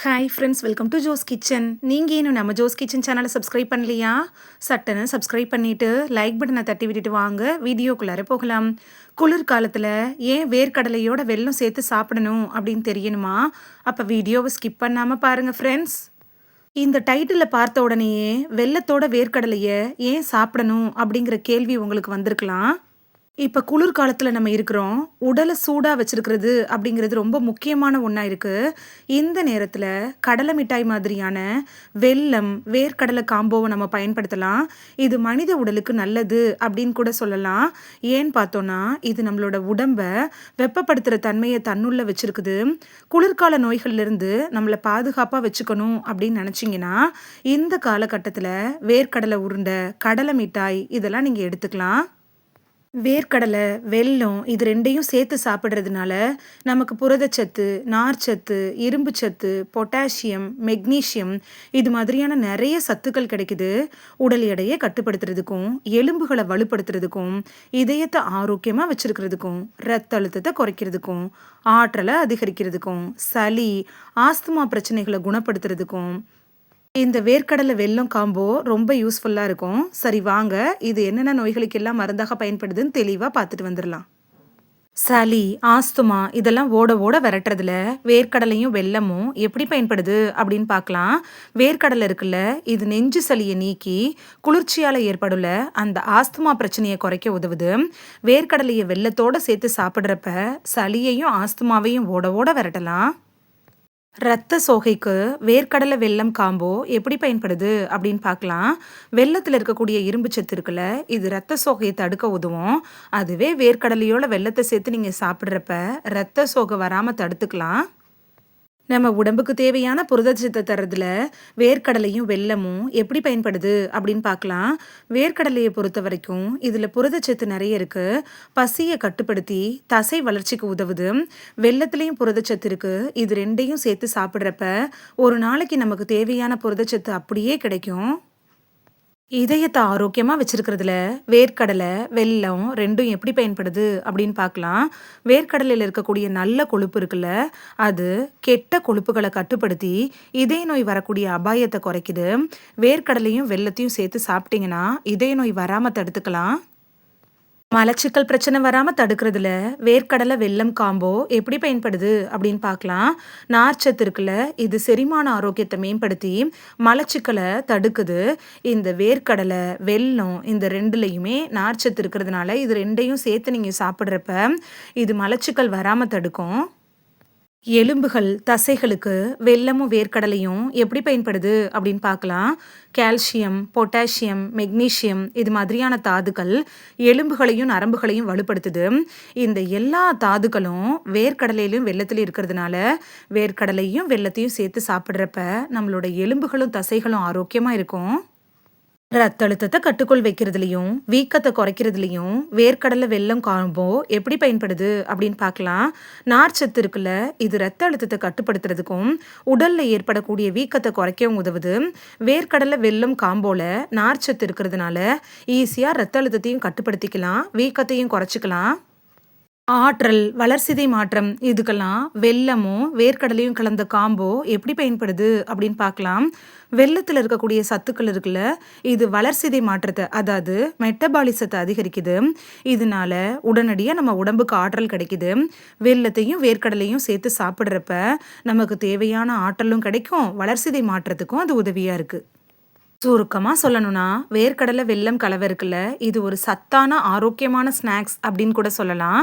Hi friends, welcome to Jo's kitchen. நீங்கள் இன்னும் நம்ம ஜோஸ் கிச்சன் சேனலை சப்ஸ்கிரைப் பண்ணலையா? சட்டனை சப்ஸ்கிரைப் பண்ணிவிட்டு லைக் பட்டனை தட்டி விட்டுட்டு வாங்க வீடியோக்குள்ளார போகலாம். குளிர்காலத்தில் ஏன் வேர்க்கடலையோட வெல்லம் சேர்த்து சாப்பிடணும் அப்படின்னு தெரியணுமா? அப்போ வீடியோவை ஸ்கிப் பண்ணாமல் பாருங்கள் ஃப்ரெண்ட்ஸ். இந்த டைட்டிலில் பார்த்த உடனேயே வெல்லத்தோட வேர்க்கடலையை ஏன் சாப்பிடணும் அப்படிங்கிற கேள்வி உங்களுக்கு வந்திருக்கலாம். இப்போ குளிர்காலத்தில் நம்ம இருக்கிறோம். உடலை சூடாக வச்சிருக்கிறது அப்படிங்கிறது ரொம்ப முக்கியமான ஒன்றா இருக்குது. இந்த நேரத்தில் கடலை மிட்டாய் மாதிரியான வெல்லம், வேர்க்கடலை காம்போவை நம்ம பயன்படுத்தலாம். இது மனித உடலுக்கு நல்லது அப்படின்னு கூட சொல்லலாம். ஏன்னு பார்த்தோன்னா, இது நம்மளோட உடம்பை வெப்பப்படுத்துகிற தன்மையை தன்னுள்ள வச்சிருக்குது. குளிர்கால நோய்கள்லேருந்து நம்மளை பாதுகாப்பாக வச்சுக்கணும் அப்படின்னு நினச்சிங்கன்னா, இந்த காலகட்டத்தில் வேர்க்கடலை உருண்டை, கடலை மிட்டாய் இதெல்லாம் நீங்கள் எடுத்துக்கலாம். வேர்க்கடலை, வெல்லம் இது 2யும் சேர்த்து சாப்பிட்றதுனால நமக்கு புரதச்சத்து, நார்ச்சத்து, இரும்புச்சத்து, பொட்டாசியம், மெக்னீசியம் இது மாதிரியான நிறைய சத்துக்கள் கிடைக்குது. உடல் எடையை கட்டுப்படுத்துறதுக்கும், எலும்புகளை வலுப்படுத்துறதுக்கும், இதயத்தை ஆரோக்கியமாக வச்சிருக்கிறதுக்கும், ரத்த அழுத்தத்தை குறைக்கிறதுக்கும், ஆற்றலை அதிகரிக்கிறதுக்கும், சளி, ஆஸ்துமா பிரச்சனைகளை குணப்படுத்துறதுக்கும் இந்த வேர்க்கடலை வெல்லம் காம்போ ரொம்ப யூஸ்ஃபுல்லாக இருக்கும். சரி வாங்க, இது என்னென்ன நோய்களுக்கெல்லாம் மருந்தாக பயன்படுதுன்னு தெளிவாக பார்த்துட்டு வந்துடலாம். சளி, ஆஸ்துமா இதெல்லாம் ஓட ஓட விரட்டுறதுல வேர்க்கடலையும் வெல்லமும் எப்படி பயன்படுது அப்படின்னு பார்க்கலாம். வேர்க்கடலை இருக்குல்ல, இது நெஞ்சு சளியை நீக்கி குளிர்ச்சியால் ஏற்படுல அந்த ஆஸ்துமா பிரச்சனையை குறைக்க உதவுது. வேர்க்கடலையை வெல்லத்தோடு சேர்த்து சாப்பிட்றப்ப சளியையும் ஆஸ்துமாவையும் ஓட ஓட விரட்டலாம். ரத்த சோகைக்கு வேர்க்கடலை வெல்லம் காம்போ எப்படி பயன்படுது அப்படின்னு பார்க்கலாம். வெல்லத்தில் இருக்கக்கூடிய இரும்பு சத்து இருக்குல்ல, இது ரத்த சோகையை தடுக்க உதவும். அதுவே வேர்க்கடலையோட வெல்லத்தை சேர்த்து நீங்கள் சாப்பிட்றப்ப ரத்த சோகை வராமல் தடுத்துக்கலாம். நம்ம உடம்புக்கு தேவையான புரதச்சத்தை தர்றதுல வேர்க்கடலையும் வெல்லமும் எப்படி பயன்படுது அப்படின்னு பார்க்கலாம். வேர்க்கடலையை பொறுத்த வரைக்கும் இதில் புரதச்சத்து நிறைய இருக்குது. பசியை கட்டுப்படுத்தி தசை வளர்ச்சிக்கு உதவுது. வெல்லத்துலேயும் புரதச்சத்து இருக்குது. இது 2யும் சேர்த்து சாப்பிட்றப்ப ஒரு நாளைக்கு நமக்கு தேவையான புரதச்சத்து அப்படியே கிடைக்கும். இதயத்தை ஆரோக்கியமாக வச்சிருக்கிறதுல வேர்க்கடலை, வெல்லம் 2ம் எப்படி பயன்படுது அப்படின்னு பார்க்கலாம். வேர்க்கடலையில் இருக்கக்கூடிய நல்ல கொழுப்பு இருக்குல்ல, அது கெட்ட கொழுப்புகளை கட்டுப்படுத்தி இதய நோய் வரக்கூடிய அபாயத்தை குறைக்குது. வேர்க்கடலையும் வெல்லத்தையும் சேர்த்து சாப்பிட்டீங்கன்னா இதய நோய் வராமல் தடுத்துக்கலாம். மலச்சிக்கல் பிரச்சனை வராமல் தடுக்கிறதுல வேர்க்கடலை வெல்லம் காம்போ எப்படி பயன்படுது அப்படின்னு பார்க்கலாம். நார்ச்சத்து இருக்குல்ல, இது செரிமான ஆரோக்கியத்தை மேம்படுத்தி மலச்சிக்கலை தடுக்குது. இந்த வேர்க்கடலை, வெல்லம் இந்த 2லையுமே நார்ச்சத்து இருக்கிறதுனால இது 2யும் சேர்த்து நீங்கள் சாப்பிட்றப்ப இது மலச்சிக்கல் வராமல் தடுக்கும். எலும்புகள், தசைகளுக்கு வெல்லமும் வேர்க்கடலையும் எப்படி பயன்படுது அப்படின்னு பார்க்கலாம். கால்சியம், பொட்டாசியம், மெக்னீசியம் இது மாதிரியான தாதுக்கள் எலும்புகளையும் நரம்புகளையும் வலுப்படுத்துது. இந்த எல்லா தாதுக்களும் வேர்க்கடலையிலும் வெல்லத்திலையும் இருக்கிறதுனால வேர்க்கடலையும் வெல்லத்தையும் சேர்த்து சாப்பிட்றப்ப நம்மளோட எலும்புகளும் தசைகளும் ஆரோக்கியமாக இருக்கும். ரத்த அழுத்தத்தை கட்டுக்குள் வைக்கிறதுலையும் வீக்கத்தை குறைக்கிறதுலையும் வேர்க்கடலை வெல்லம் காம்போ எப்படி பயன்படுது அப்படின்னு பார்க்கலாம். நார்ச்சத்து இருக்குல்ல, இது ரத்த அழுத்தத்தை கட்டுப்படுத்துறதுக்கும் உடல்ல ஏற்படக்கூடிய வீக்கத்தை குறைக்கவும் உதவுது. வேர்க்கடலை வெல்லம் காம்போல நார்ச்சத்து இருக்கிறதுனால ஈஸியாக ரத்த அழுத்தத்தையும் கட்டுப்படுத்திக்கலாம், வீக்கத்தையும் குறைச்சிக்கலாம். ஆற்றல், வளர்சிதை மாற்றம் இதுக்கெல்லாம் வெல்லமும் வேர்க்கடலையும் கலந்த காம்போ எப்படி பயன்படுது அப்படின்னு பார்க்கலாம். வெல்லத்தில் இருக்கக்கூடிய சத்துக்கள் இருக்குல்ல, இது வளர்சிதை மாற்றத்தை அதாவது மெட்டபாலிசத்தை அதிகரிக்குது. இதனால உடனடியாக நம்ம உடம்புக்கு ஆற்றல் கிடைக்குது. வெல்லத்தையும் வேர்க்கடலையும் சேர்த்து சாப்பிட்றப்ப நமக்கு தேவையான ஆற்றலும் கிடைக்கும், வளர்சிதை மாற்றத்துக்கும் அது உதவியாக இருக்குது. சுருக்கமாக சொல்லணும்னா வேர்க்கடலை வெல்லம் கலவை இருக்குல்ல, இது ஒரு சத்தான ஆரோக்கியமான ஸ்நாக்ஸ் அப்படின்னு கூட சொல்லலாம்.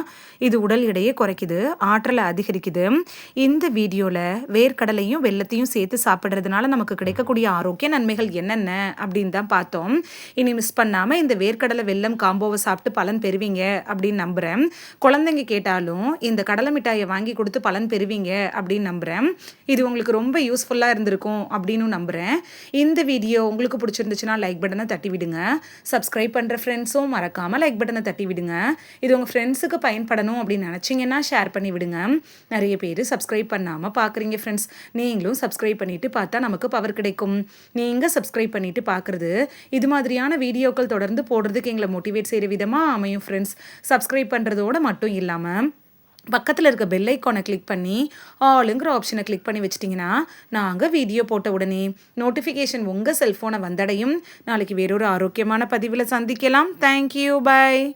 இது உடல் எடையை குறைக்குது, ஆற்றலை அதிகரிக்குது. இந்த வீடியோவில் வேர்க்கடலையும் வெல்லத்தையும் சேர்த்து சாப்பிட்றதுனால நமக்கு கிடைக்கக்கூடிய ஆரோக்கிய நன்மைகள் என்னென்ன அப்படின்னு தான் பார்த்தோம். இனி மிஸ் பண்ணாமல் இந்த வேர்க்கடலை வெல்லம் காம்போவை சாப்பிட்டு பலன் பெறுவீங்க அப்படின்னு நம்புகிறேன். குழந்தைங்க கேட்டாலும் இந்த கடலை மிட்டாயை வாங்கி கொடுத்து பலன் பெறுவீங்க அப்படின்னு நம்புகிறேன். இது உங்களுக்கு ரொம்ப யூஸ்ஃபுல்லாக இருந்திருக்கும் அப்படின்னு நம்புகிறேன். இந்த வீடியோ உங்களுக்கு பிடிச்சிருந்துச்சுன்னா லைக் பட்டனை தட்டி விடுங்க. சப்ஸ்கிரைப் பண்ணுற ஃப்ரெண்ட்ஸும் மறக்காமல் லைக் பட்டனை தட்டி விடுங்க. இது உங்கள் ஃப்ரெண்ட்ஸுக்கு பயன்படணும் அப்படின்னு நினச்சிங்கன்னா ஷேர் பண்ணி விடுங்க. நிறைய பேர் சப்ஸ்கிரைப் பண்ணாமல் பார்க்குறீங்க ஃப்ரெண்ட்ஸ். நீங்களும் சப்ஸ்கிரைப் பண்ணிவிட்டு பார்த்தா நமக்கு பவர் கிடைக்கும். நீங்கள் சப்ஸ்கிரைப் பண்ணிவிட்டு பார்க்குறது இது மாதிரியான வீடியோக்கள் தொடர்ந்து போடுறதுக்கு எங்களை மோட்டிவேட் செய்கிற விதமாக அமையும் ஃப்ரெண்ட்ஸ். சப்ஸ்கிரைப் பண்ணுறதோடு மட்டும் இல்லாமல் பக்கத்தில் இருக்க பெல் ஐக்கானை கிளிக் பண்ணி ஆளுங்கிற ஆப்ஷனை கிளிக் பண்ணி வச்சிட்டிங்கன்னா நாங்கள் வீடியோ போட்ட உடனே நோட்டிஃபிகேஷன் உங்கள் செல்ஃபோனை வந்தடையும். நாளைக்கு வேறொரு ஆரோக்கியமான பதிவில் சந்திக்கலாம். Thank you, by.